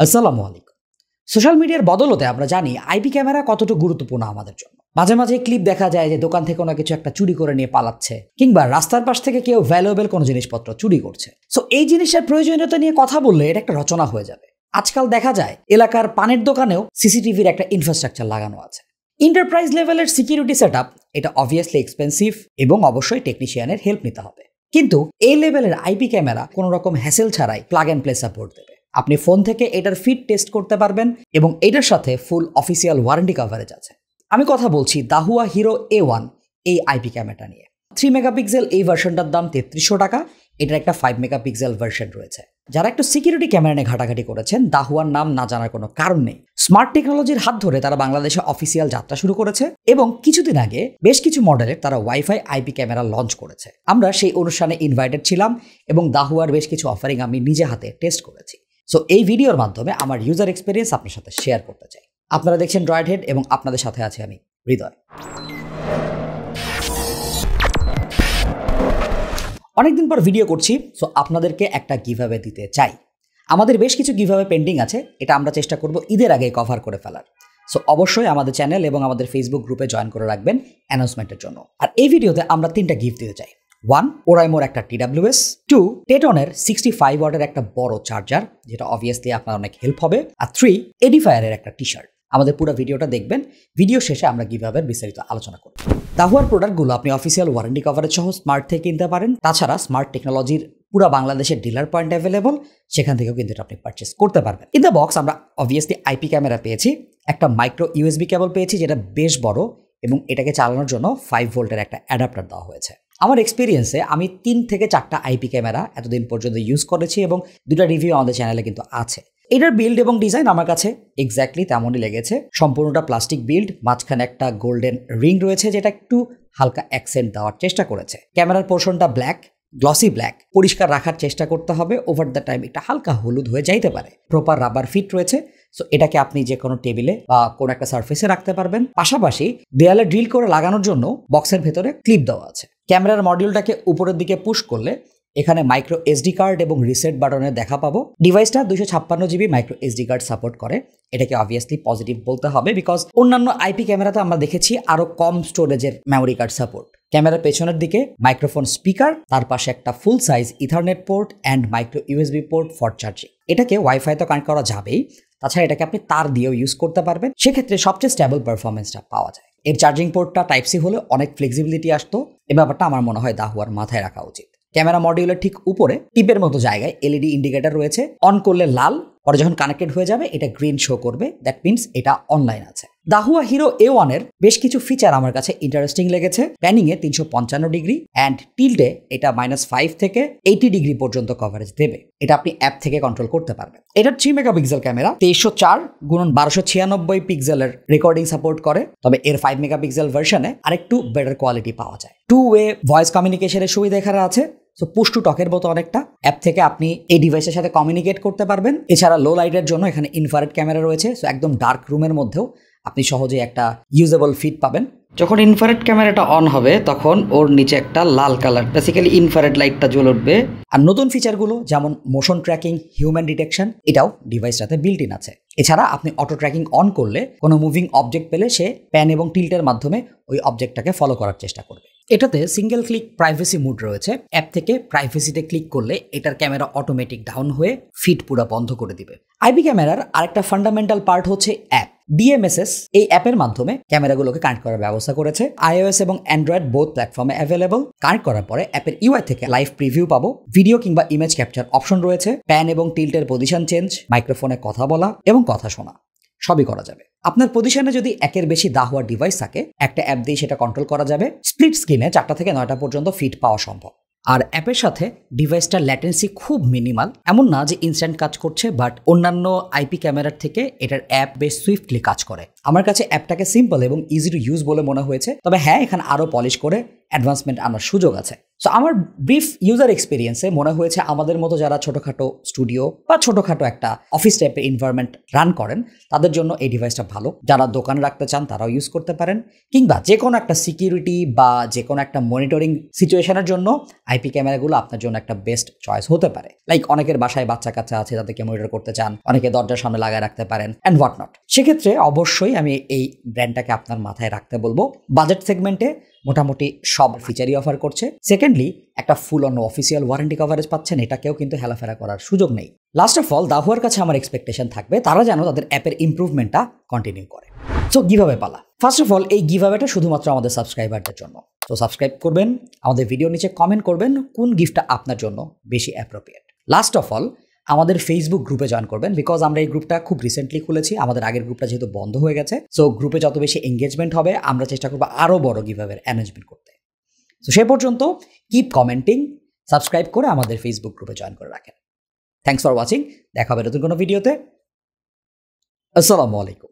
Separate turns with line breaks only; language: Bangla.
আসসালামু আলাইকুম। সোশ্যাল মিডিয়ার বদলতে আমরা জানি আইপি ক্যামেরা কতটা গুরুত্বপূর্ণ আমাদের জন্য। মাঝে মাঝে ক্লিপ দেখা যায় যে দোকান থেকে কোনো কিছু একটা চুরি করে নিয়ে পালাচ্ছে, কিংবা রাস্তার পাশ থেকে কেউ ভ্যালুয়েবল কোনো জিনিসপত্র চুরি করছে। সো এই জিনিসের প্রয়োজনীয়তা নিয়ে কথা বললে এটা একটা রচনা হয়ে যাবে। আজকাল দেখা যায় এলাকার পানের দোকানেও সিসিটিভির একটা ইনফ্রাস্ট্রাকচার লাগানো আছে। এন্টারপ্রাইজ লেভেলের সিকিউরিটি সেটআপ, এটা অবভিয়াসলি এক্সপেন্সিভ এবং অবশ্যই টেকনিশিয়ানের হেল্প নিতে হবে। কিন্তু এই লেভেলের আইপি ক্যামেরা কোনো রকম হ্যাসেল ছাড়াই প্লাগ অ্যান্ড প্লে সাপোর্ট দেবে। আপনি ফোন থেকে এটার ফিট টেস্ট করতে পারবেন এবং এটার সাথে ফুল অফিসিয়াল ওয়ারেন্টি কভারেজ আছে। আমি কথা বলছি দাহুয়া হিরো A1 এই আইপি ক্যামেরাটা নিয়ে। 3 মেগাপিক্সেল এই ভার্সনটার দাম 3300 টাকা। এটার একটা 5 মেগাপিক্সেল ভার্সন রয়েছে। যারা একটু সিকিউরিটি ক্যামেরা নিয়ে ঘাটাঘাটি করেছেন, দাহুয়ার নাম না জানার কোনো কারণ নেই। স্মার্ট টেকনোলজির হাত ধরে তারা বাংলাদেশে অফিসিয়াল যাত্রা শুরু করেছে এবং কিছুদিন আগে বেশ কিছু মডেলের তারা ওয়াইফাই আইপি ক্যামেরা লঞ্চ করেছে। আমরা সেই অনুষ্ঠানে ইনভাইটেড ছিলাম এবং দাহুয়ার বেশ কিছু অফারিং আমি নিজে হাতে টেস্ট করেছি। সো এই ভিডিওর মাধ্যমে আমার ইউজার এক্সপিরিয়েন্স আপনার সাথে শেয়ার করতে চাই। আপনারা দেখছেন ড্রয়েড হেড এবং আপনাদের সাথে আছে আমি হৃদয়। অনেকদিন পর ভিডিও করছি, সো আপনাদেরকে একটা গিভঅ্যাওয়ে দিতে চাই। আমাদের বেশ কিছু গিভঅ্যাওয়ে পেন্ডিং আছে, এটা আমরা চেষ্টা করব ঈদের আগে কভার করে ফেলার। সো অবশ্যই আমাদের চ্যানেল এবং আমাদের ফেসবুক গ্রুপে জয়েন করে রাখবেন অ্যানাউন্সমেন্টের জন্য। আর এই ভিডিওতে আমরা 3টা গিফট দিতে চাই। 1, ওরাইমোর একটা TWS, 2, টেটনের 65 ওয়াটের একটা বড় চার্জার, যেটা অবভিয়াসলি আপনার অনেক হেল্প হবে, আর 3, এডিফায়ারের একটা টি-শার্ট। আমাদের পুরো ভিডিওটা দেখবেন, ভিডিও শেষে আমরা গিভঅ্যাওয়ের বিস্তারিত আলোচনা করব। দাহুয়ার প্রোডাক্টগুলো আপনি অফিসিয়াল ওয়ারেন্টি কভারেজ সহ স্মার্ট থেকে কিনতে পারেন। তাছাড়া স্মার্ট টেকনোলজির পুরো বাংলাদেশের ডিলার পয়েন্ট অ্যাভেলেবল, সেখান থেকেও কিন্তু এটা আপনি পারচেস করতে পারবেন। ইন দ্য বক্স আমরা অবভিয়াসলি আইপি ক্যামেরা পেয়েছি, একটা মাইক্রো USB কেবল পেয়েছি যেটা বেশ বড়, এবং এটাকে চালানোর জন্য 5 ভোল্টের একটা অ্যাডাপ্টার দেওয়া হয়েছে। আমার এক্সপিরিয়েন্সে আমি 3 থেকে 4টা আইপি ক্যামেরা এতদিন পর্যন্ত ইউজ করেছি এবং 2টা রিভিউ আমাদের চ্যানেলে কিন্তু আছে। এটার বিল্ড এবং ডিজাইন আমার কাছে এক্স্যাক্টলি তেমনই লেগেছে। সম্পূর্ণটা প্লাস্টিক বিল্ড, মাঝখানে একটা গোল্ডেন রিং রয়েছে যেটা একটু হালকা অ্যাকসেন্ট দেওয়ার চেষ্টা করেছে। ক্যামেরার পোর্শনটা ব্ল্যাক, গ্লসি ব্ল্যাক, পরিষ্কার রাখার চেষ্টা করতে হবে। ওভার দ্য টাইম এটা হালকা হলুদ হয়ে যাইতে পারে। প্রপার রাবার ফিট রয়েছে, সো এটাকে আপনি যে কোনো টেবিলে বা কোনো একটা সারফেসে রাখতে পারবেন। পাশাপাশি দেয়ালে ড্রিল করে লাগানোর জন্য বক্সের ভেতরে ক্লিপ দেওয়া আছে। ক্যামেরার মডিউলটাকে উপরের দিকে পুশ করলে এখানে মাইক্রো SD কার্ড এবং রিসেট বাটনের দেখা পাবো। ডিভাইসটা 256 GB micro SD card support করে। এটাকে অবভিয়াসলি পজিটিভ বলতে হবে, বিকজ অন্যান্য আইপি ক্যামেরাতে আমরা দেখেছি আরো কম স্টোরেজের মেমোরি কার্ড সাপোর্ট। ক্যামেরার পেছনের দিকে মাইক্রোফোন স্পিকার, তার পাশে একটা ফুল size ethernet port and micro USB port for charging. এটাকে ওয়াইফাই তো কানেক্ট করা যাবেই, তাছাড়া এটাকে আপনি তার দিয়েও ইউজ করতে পারবেন। সেক্ষেত্রে সবচেয়ে স্টেবল পারফরমেন্সটা পাওয়া যায়। এর চার্জিং পোর্টটা টাইপ-C হলে অনেক ফ্লেক্সিবিলিটি আসতো। এই ব্যাপারটা আমার মনে হয় দাহুয়ার মাথায় রাখা উচিত। ক্যামেরা মডিউলের ঠিক উপরে টিপের মতো জায়গায় LED ইন্ডিকেটর রয়েছে। অন করলে লাল, পরে যখন কানেক্টেড হয়ে যাবে এটা গ্রিন শো করবে। দ্যাট মিনস এটা অনলাইন আছে। দাহুয়া হিরো A1 এর বেশ কিছু ফিচার আমার কাছে ইন্টারেস্টিং লেগেছে। প্যানিংয়ে 355 ডিগ্রি অ্যান্ড টিল্টে এটা -5 থেকে 80 ডিগ্রি পর্যন্ত কভারেজ দেবে। এটা আপনি অ্যাপ থেকে কন্ট্রোল করতে পারবেন। এটার 3 মেগাপিক্সেল ক্যামেরা 2304x1296 পিক্সেলের রেকর্ডিং সাপোর্ট করে, তবে এর 5 মেগাপিক্সেল ভার্সনে আরেকটু বেটার কোয়ালিটি পাওয়া যায়। 2-ওয়ে ভয়েস কমিউনিকেশনের সুবিধা এখানে আছে। সো পুশ টু টকের মতো অনেকটা। অ্যাপ থেকে আপনি এই ডিভাইসের সাথে কমিউনিকেট করতে পারবেন। এছাড়া লো লাইটের জন্য এখানে ইনফ্রারেড ক্যামেরা রয়েছে। সো একদম ডার্ক রুমের মধ্যেও আপনি সহজে একটা ইউজেবল ফিট পাবেন। যখন ইনফ্রারেড ক্যামেরাটা অন হবে তখন ওর নিচে একটা লাল কালার বেসিক্যালি ইনফ্রারেড লাইটটা জ্বলবে। আর নতুন ফিচারগুলো যেমন মোশন ট্র্যাকিং, হিউম্যান ডিটেকশন, এটাও ডিভাইসটাতে বিল্ট ইন আছে। এছাড়া আপনি অটো ট্র্যাকিং অন করলে কোনো মুভিং অবজেক্ট পেলে সে প্যান এবং টিল্টের মাধ্যমে ওই অবজেক্টটাকে ফলো করার চেষ্টা করবে। এটাতে সিঙ্গেল ক্লিক প্রাইভেসি মুড রয়েছে। অ্যাপ থেকে প্রাইভেসিতে ক্লিক করলে এটার ক্যামেরা অটোমেটিক ডাউন হয়ে ফিড পুরো বন্ধ করে দিবে। আইপি ক্যামেরার আরেকটা ফান্ডামেন্টাল পার্ট হচ্ছে অ্যাপ। DMSS এই অ্যাপের মাধ্যমে ক্যামেরাগুলোকে কানেক্ট করার ব্যবস্থা করেছে। iOS এবং অ্যান্ড্রয়েড বোথ প্ল্যাটফর্মে অ্যাভেলেবল। কানেক্ট করার পরে অ্যাপের UI থেকে লাইভ প্রিভিউ পাবো, ভিডিও কিংবা ইমেজ ক্যাপচার অপশন রয়েছে, প্যান এবং টিল্টের পজিশন চেঞ্জ, মাইক্রোফোনে কথা বলা এবং কথা শোনা সবই করা যাবে। আপনার পজিশনে যদি একের বেশি দাহুয়া ডিভাইস থাকে, একটা অ্যাপ দিয়ে সেটা কন্ট্রোল করা যাবে। স্প্লিট স্ক্রিনে 4টা থেকে 9টা পর্যন্ত ফিট পাওয়া সম্ভব। আর অ্যাপের সাথে ডিভাইসটার ল্যাটেন্সি খুব মিনিমাল। এমন না যে ইনস্ট্যান্ট কাজ করছে, বাট অন্যান্য আইপি ক্যামেরার থেকে এটার অ্যাপ বেশ সুইফটলি কাজ করে। আমার কাছে অ্যাপটাকে সিম্পল এবং ইজি টু ইউজ বলে মনে হয়েছে, তবে হ্যাঁ এখানে আরও পলিশ করে অ্যাডভান্সমেন্ট আনার সুযোগ আছে। সো আমার ব্রিফ ইউজার এক্সপিরিয়েন্সে মনে হয়েছে আমাদের মতো যারা ছোটোখাটো স্টুডিও বা ছোটোখাটো একটা অফিস টাইপের এনভায়রনমেন্ট রান করেন তাদের জন্য এই ডিভাইসটা ভালো। যারা দোকানে রাখতে চান তারাও ইউজ করতে পারেন, কিংবা যে কোনো একটা সিকিউরিটি বা যে কোনো একটা মনিটরিং সিচুয়েশনের জন্য আইপি ক্যামেরাগুলো আপনার জন্য একটা বেস্ট চয়েস হতে পারে। লাইক অনেকের বাসায় বাচ্চা কাচ্চা আছে তাদেরকে মনিটর করতে চান, অনেকে দরজার সামনে লাগায় রাখতে পারেন অ্যান্ড হোয়াট নট। সেক্ষেত্রে অবশ্যই আমি এই ব্র্যান্ডটাকে আপনার মাথায় রাখতে বলবো। বাজেট সেগমেন্টে মোটামুটি সব ফিচারই অফার করছে। সেকেন্ডলি একটা full on official warranty coverage পাচ্ছেন, এটাকেও কিন্তু হেলাফেরা করার সুযোগ নেই। লাস্ট অফ অল দাহুয়ার কাছে আমার এক্সপেকটেশন থাকবে তারা যেন তাদের অ্যাপের ইমপ্রুভমেন্টটা কন্টিনিউ করে। সো গিভঅ্যাওয়ে পালা। ফার্স্ট অফ অল এই গিভঅ্যাওয়েটা শুধুমাত্র আমাদের সাবস্ক্রাইবারদের জন্য। তো সাবস্ক্রাইব করবেন, আমাদের ভিডিওর নিচে কমেন্ট করবেন কোন গিফটটা আপনার জন্য বেশি অ্যাপ্রোপ্রিয়েট। লাস্ট অফ অল আমাদের ফেসবুক গ্রুপে জয়েন করবেন, বিকজ আমরা এই গ্রুপটা খুব রিসেন্টলি খুলেছি। আমাদের আগের গ্রুপটা যেহেতু বন্ধ হয়ে গেছে, সো গ্রুপে যত বেশি এঙ্গেজমেন্ট হবে আমরা চেষ্টা করবো আরও বড় গিভঅ্যাওয়ের অ্যারেঞ্জমেন্ট করতে। তো সে পর্যন্ত কিপ কমেন্টিং, সাবস্ক্রাইব করে আমাদের ফেসবুক গ্রুপে জয়েন করে রাখেন। থ্যাংকস ফর ওয়াচিং, দেখা হবে নতুন কোনো ভিডিওতে। আসসালামু আলাইকুম।